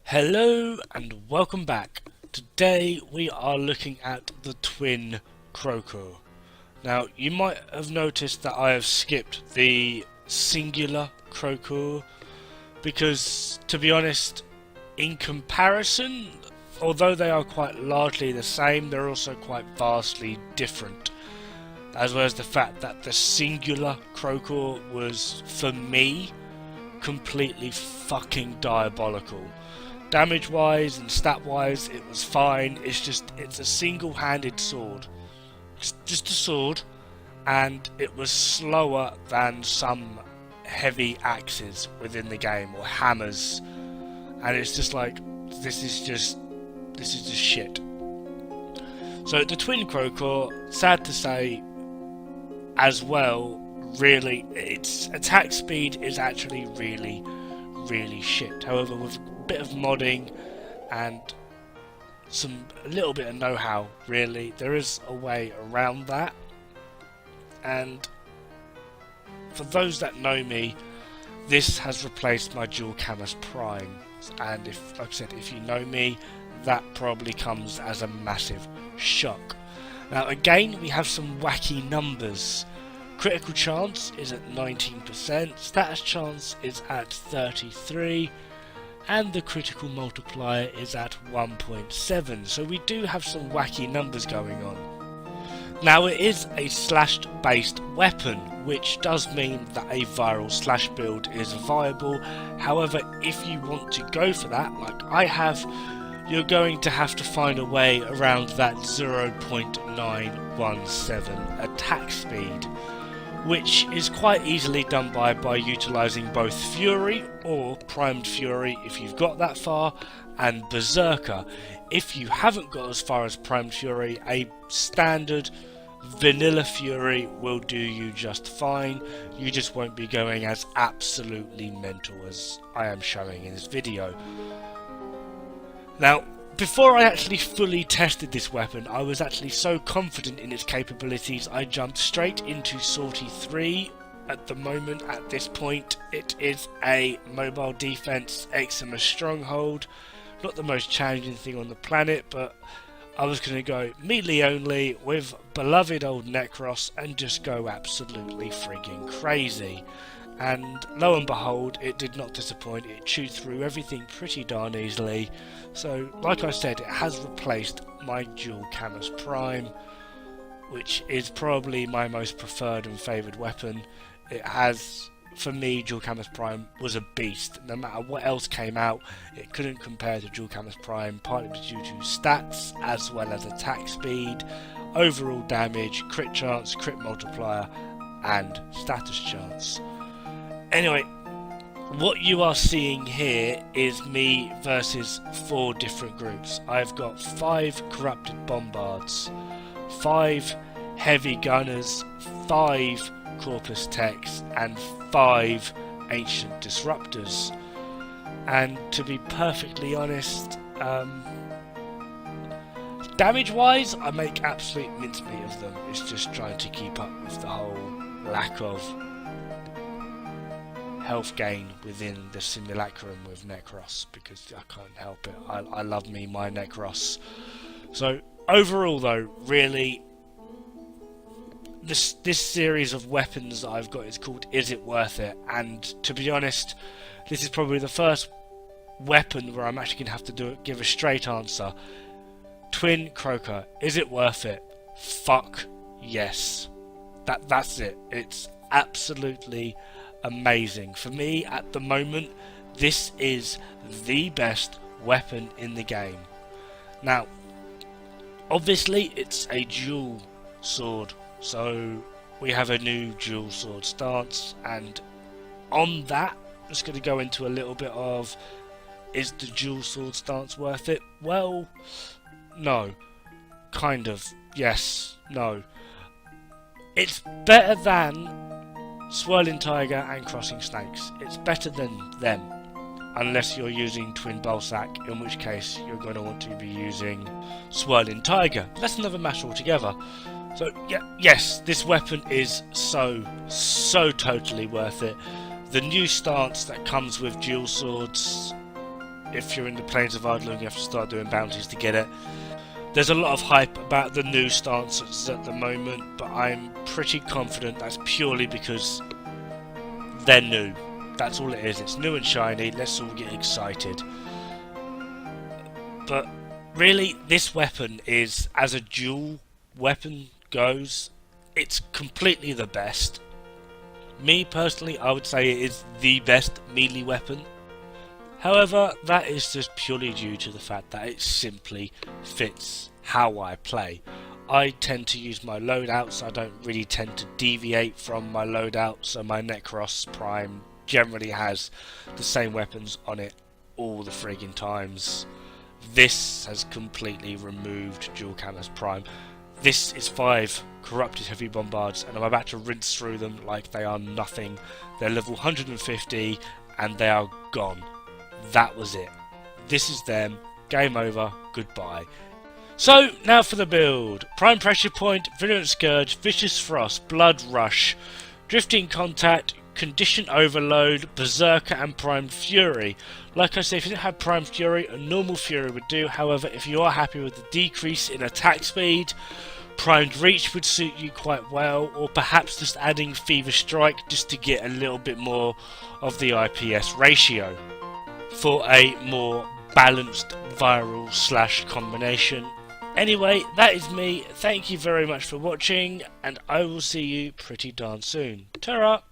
Hello and welcome back. Today we are looking at the twin Krohkur. Now you might have noticed that I have skipped the singular Krohkur because, to be honest, in comparison, although they are quite largely the same, they're also quite vastly different. As well as the fact that the singular Krohkur was, for me, completely fucking diabolical. Damage wise and stat wise it was fine, it's a single-handed sword. Just a sword, and it was slower than some heavy axes within the game, or hammers, and it's just like, this is just shit. So the twin Krohkur, sad to say, as well, really, its attack speed is actually really shit. However, with a bit of modding and a little bit of know-how, really, there is a way around that. And for those that know me, this has replaced my dual Camus Prime. And if, like I said, if you know me, that probably comes as a massive shock. Now again, we have some wacky numbers. Critical chance is at 19%, status chance is at 33%, and the critical multiplier is at 1.7, so we do have some wacky numbers going on. Now it is a slashed based weapon, which does mean that a viral slash build is viable. However, if you want to go for that, like I have, you're going to have to find a way around that 0.917 attack speed, which is quite easily done by utilising both Fury, or Primed Fury if you've got that far, and Berserker. If you haven't got as far as Primed Fury, a standard vanilla Fury will do you just fine. You just won't be going as absolutely mental as I am showing in this video. Now, before I actually fully tested this weapon, I was actually so confident in its capabilities, I jumped straight into Sortie 3. At the moment, at this point, it is a mobile defense Eczema stronghold. Not the most challenging thing on the planet, but I was going to go melee only with beloved old Necros and just go absolutely frigging crazy. And lo and behold, it did not disappoint. It chewed through everything pretty darn easily. So, like I said, it has replaced my dual Camus Prime, which is probably my most preferred and favoured weapon. It has, for me, dual Camus Prime was a beast. No matter what else came out, it couldn't compare to dual Camus Prime, partly due to stats as well as attack speed, overall damage, crit chance, crit multiplier, and status chance. Anyway, what you are seeing here is me versus 4 different groups. I've got 5 corrupted bombards, 5 heavy gunners, 5 corpus techs, and 5 ancient disruptors. And to be perfectly honest, damage wise, I make absolute mincemeat of them. It's just trying to keep up with the whole lack of health gain within the simulacrum with Necros, because I can't help it. I love me my Necros. So overall though, really, this series of weapons that I've got is called Is It Worth It? And to be honest, this is probably the first weapon where I'm actually going to have to give a straight answer. Twin Krohkur, is it worth it? Fuck yes. That's it. It's absolutely amazing. For me, at the moment, this is the best weapon in the game. Now, obviously, it's a dual sword, so we have a new dual sword stance, and on that, I'm just going to go into a little bit of, is the dual sword stance worth it? Well, no. Kind of. Yes. No. It's better than Swirling Tiger and Crossing Snakes. It's better than them, unless you're using Twin Balsac, in which case you're going to want to be using Swirling Tiger. That's another matter altogether. So yeah, yes, this weapon is so totally worth it. The new stance that comes with dual swords if you're in the Plains of Ardlung, you have to start doing bounties to get it. There's a lot of hype about the new stances at the moment, but I'm pretty confident that's purely because they're new. That's all it is. It's new and shiny. Let's all get excited. But really, this weapon is, as a dual weapon goes, it's completely the best. Me personally, I would say it is the best melee weapon. However, that is just purely due to the fact that it simply fits how I play. I tend to use my loadouts, I don't really tend to deviate from my loadout, so my Necros Prime generally has the same weapons on it all the friggin' times. This has completely removed dual cannons Prime. This is 5 corrupted heavy bombards, and I'm about to rinse through them like they are nothing. They're level 150 and they are gone. That was it. This is them. Game over. Goodbye. So, now for the build. Prime Pressure Point, Virulent Scourge, Vicious Frost, Blood Rush, Drifting Contact, Condition Overload, Berserker and Prime Fury. Like I said, if you didn't have Prime Fury, a normal Fury would do. However, if you are happy with the decrease in attack speed, Primed Reach would suit you quite well, or perhaps just adding Fever Strike just to get a little bit more of the IPS ratio for a more balanced viral / combination. Anyway, that is me. Thank you very much for watching, and I will see you pretty darn soon. Ta-ra!